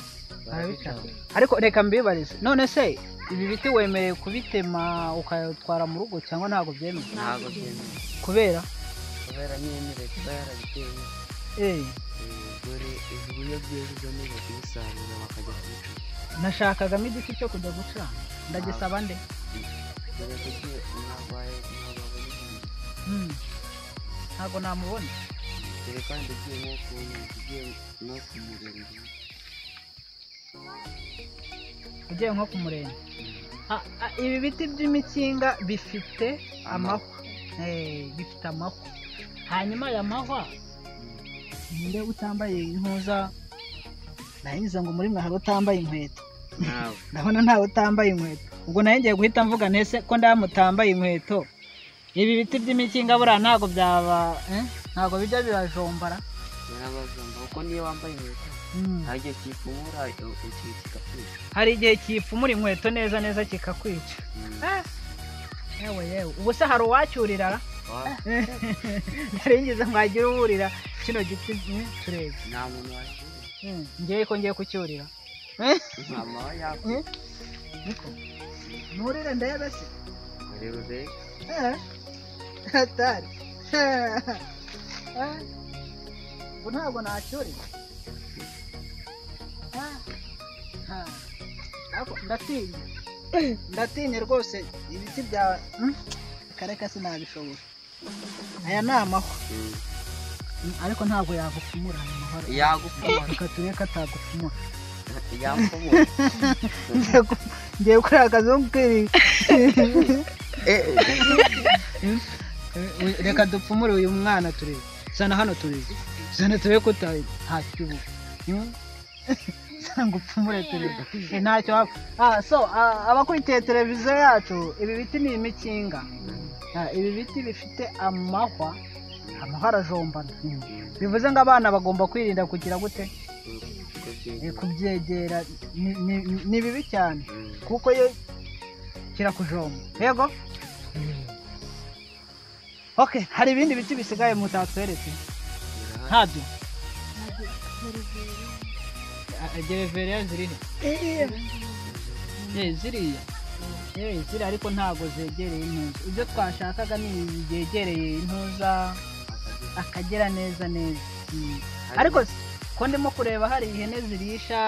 Speaker 1: barabitanga. ariko reka mbibarize none se ibi biti wemerewe kubitema ukayatwara mu rugo cyangwa ntabwo byemewe?
Speaker 3: Ntabwo byemewe.
Speaker 1: kubera
Speaker 3: nyine leta iba yarabiteye dore ijuru iyo byeze neza kubisarura bakajya kubica.
Speaker 1: nashakagamo igiti cyo kujya guca ndagisaba nde?
Speaker 3: dore kugiye
Speaker 1: ntabwo namubona.
Speaker 3: dore kandi ugiye no ku murenge.
Speaker 1: ugiye nko ku murenge. ibi biti by'imikinga bifite amahwa. bifite amahwa. hanyuma aya mahwa ninde utambaye impuza nahize ngo muri mwe hari utambaye inkweto? ndabona ntawe utambaye inkweto. ubwo nayo ngiye guhita mvuga ntese ko ndamutambaye inkweto ibi biti by'imikinga buriya ntabwo byaba ntabwo bijya birajombara.
Speaker 3: birabajomba kuko niyo wambaye inkweto hari igihe kipfumura kikakwica.
Speaker 1: hari igihe kipfumura inkweto neza neza kikakwica. yewe ubu se hari uwacyurira? naringize mwagira uwurira kino giti turebe.
Speaker 3: nta muntu wacyurira.
Speaker 1: ngiye ko ngiye kucyurira.
Speaker 3: mama yakwica.
Speaker 1: niko nurire ndebe se.
Speaker 3: rero
Speaker 1: hatari. ubu ntabwo nacyurira. ndatinya rwose ibiti bya kareka sinabishobora. aya ni amahwa ariko ntabwo yagupfumura.
Speaker 3: yagupfumura.
Speaker 1: reka turebe ko atagupfumura.
Speaker 3: yagupfumura.
Speaker 1: ngiye gukora akazungu kiri. reka dupfumure uyu mwana turebe. zana hano turebe. zana turebe ko nta kibuga. ngo upfumure turebe. ntacyo wapfa. abakurikiye televiziyo yacu ibi biti ni imikinga. ibi biti bifite amahwa arajombana. bivuze ngo abana bagomba kwirinda kugira gute kubyegera. ni bibi cyane kuko yo kirakujomba. yego hari ibindi biti bisigaye mutatweretse ntabyo? gereveriya zirihe? ziriya ziri ariko ntabwo zegereye intuza. ibyo twashakaga ni byegereye intuza akagera neza. ariko ko ndimo kureba hari ihene zirisha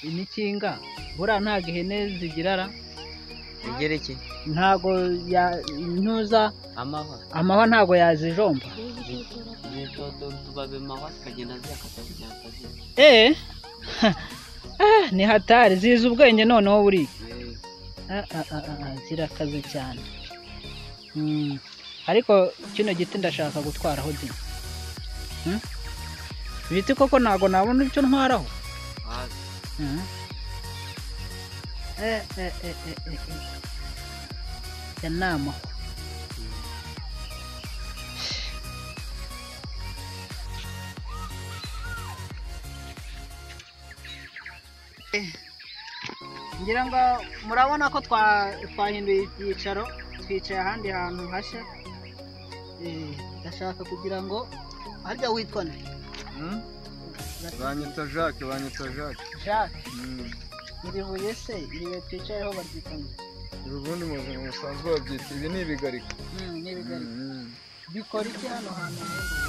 Speaker 1: imikinga buriya ntabwo ihene zigirara.
Speaker 3: igereke
Speaker 1: ntabwo intuza amahwa ntabwo yazijomba.
Speaker 3: tubabe mahwa zikagenda ziyakatagira.
Speaker 1: ni hatari zizi ubwenge noneho buri. zirakaze cyane. ariko kino giti ndashaka gutwaraho di. ibiti koko ntabwo nabona icyo ntwaraho. ya ni amahwa. ngira ngo murabona ko twahinduye ibyicaro twicaye ahandi hantu hashya. ndashaka kugira ngo harya witwa nde?
Speaker 2: banyita Jacques.
Speaker 1: Jacques. iri buye se iriwe twicayeho baryita nde?
Speaker 2: ubundi mu buzima busanzwe babyita ibi ni ibigarika.
Speaker 1: bikora iki hano hantu?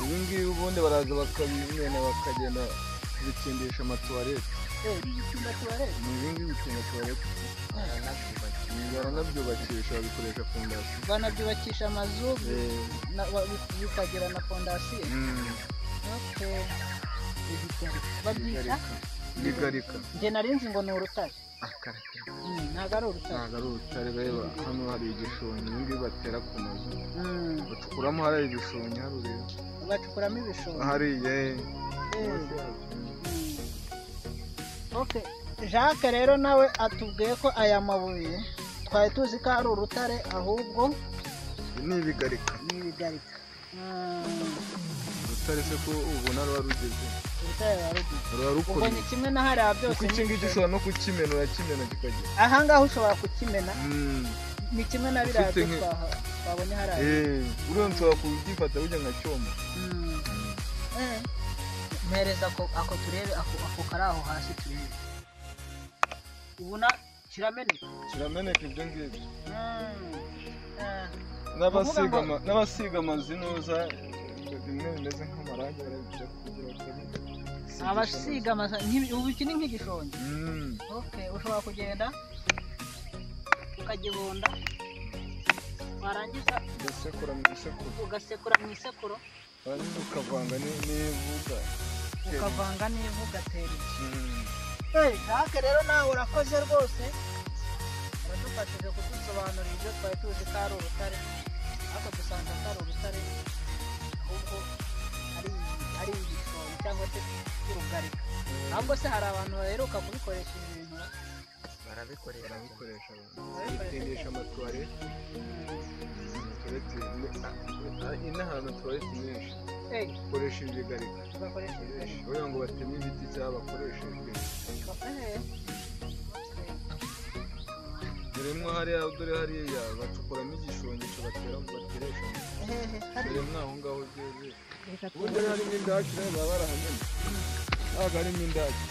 Speaker 2: ibi ngibi ubundi baraza bakabimena bakagenda kubitsindisha amatuwarete.
Speaker 1: Ibisimba tubareke.
Speaker 2: ni ibi ngibi bikinga tuwarete baranabyubakisha babikoresha fondasiyo
Speaker 1: Banabyubakisha amazu bikagira na fondasiyo. Okay. Babyita
Speaker 2: bigarika
Speaker 1: njye nari nzi ngo ni urutare. Ntabwo ari urutare.
Speaker 2: ntabwo ari urutare reba hano hari igishonyi ibi ngibi batera ku mazu bacukuramo hariya ibishonyi hano rero
Speaker 1: bacukuramo ibishonyi
Speaker 2: hariya
Speaker 1: Okay. Jacques rero nawe atubwiye ko aya mabuye twari tuzi ko ari urutare ahubwo
Speaker 2: ni ibigarika urutare se ko ubona ruba rugeze
Speaker 1: urutare
Speaker 2: ruba rukora
Speaker 1: ubonye kimwe na hariya byose
Speaker 2: kuko iki ngiki ushobora no kukimena urakimena kikagera
Speaker 1: aha ngaha ushobora kukimena ni kimwe na biriya byo twabonye hariya
Speaker 2: uriya nshobora kugifata burya nka cyoma
Speaker 1: mpereza ako turebe ako kari aho hasi turebe ubona kirameneka
Speaker 2: ibyo ngibyo n'abasiga amazinuza bimwe bimeze nk'amarangi barabijya kugira
Speaker 1: abasiga ubu iki ni nk'igishongi. Okay, ushobora kugenda ukagibunda warangiza ugasekura mu isekuro
Speaker 2: warangiza ukavanga n'ivu
Speaker 1: ugatera iki. Jacques rero nawe urakoze rwose uradufashije kudusobanurira ibyo twari tuzi ko ari urutare ariko dusanga atari urutare ahubwo ari igishongi cyangwa se urugarika. Ahubwo se hari abantu baheruka kubikoresha ibintu
Speaker 3: barabikoresha
Speaker 2: bitindisha amatuwarete inahantu tuwarete menshi ukoresha ibigarika kugira ngo bateme ibiti cyangwa bakoreshe dore hariya bacukuramo igishongi batera ngo batereshe dore mwaho ngaho byeze ubundi harimo indake rero baba barahamenya ntabwo harimo indake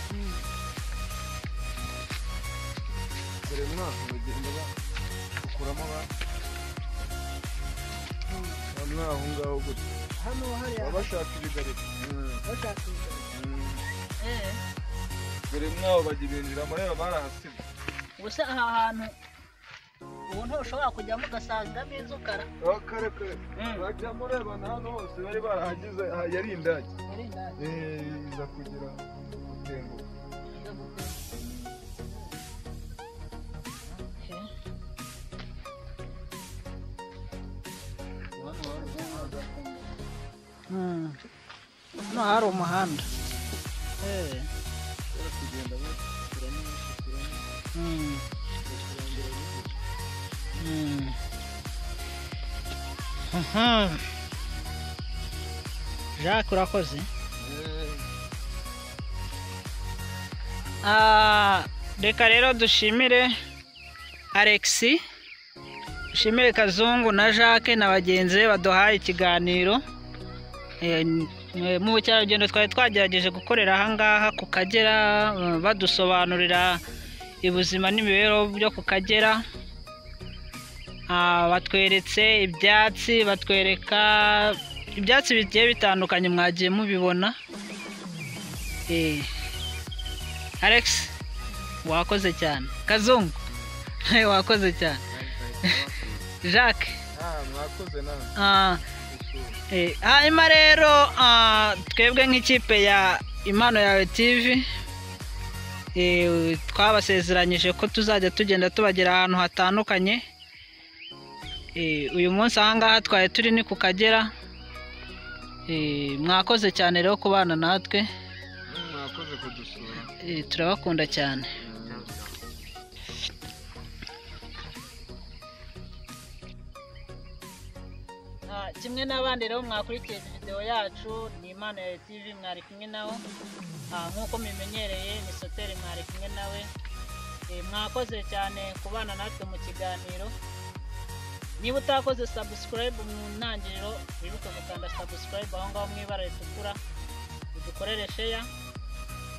Speaker 2: dore mwaho bagenda bacukuramo mwaho ngaho gutya
Speaker 1: hano hariya
Speaker 2: baba bashaka ibigarika dore mwaho bajya binjiramo rero barahasiga
Speaker 1: gusa aha hantu ubu ntushobora kujyamo ugasangamo inzukara
Speaker 2: kare bajyamo urebana hano hose bari barahagize yari indake iza kugira gutenguka
Speaker 1: hano hari umuhanda Jacques urakoze. Reka rero dushimire Alex, dushimire Kazungu na Jacques na bagenzi be baduhaye ikiganiro. Mu bukerarugendo twari twagerageje gukorera aha ngaha ku Kagera badusobanurira ubuzima n'imibereho byo ku Kagera. Batweretse ibyatsi, batwereka ibyatsi bigiye bitandukanye mwagiye mubibona. Alex wakoze cyane. Kazungu wakoze cyane. Jacques
Speaker 2: mwakoze nawe.
Speaker 1: Hanyuma rero twebwe nk'ikipe ya Impano Yawe TV twabasezeranyije ko tuzajya tugenda tubagera ahantu hatandukanye. Uyu munsi aha ngaha twari turi ni ku Kagera. Mwakoze cyane rero kubana natwe.
Speaker 2: Mwakoze kudusura.
Speaker 1: Turabakunda cyane. Kimwe n'abandi rero mwakurikiye video yacu ni Impano Yawe TV mwari kumwe nawe. Nk'uko mumenyereye ni Soteur mwari kumwe nawe. Mwakoze cyane kubana natwe mu kiganiro. Niba utakoze subscribe mu ntangiriro wibuke gukanda subscribe aho ngaho mu ibara ritukura, udukorere share,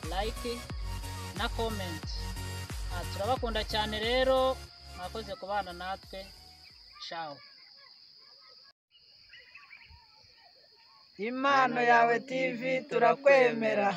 Speaker 1: like na comment. Turabakunda cyane rero, mwakoze kubana natwe. Ciao. Impano Yawe TV turakwemera.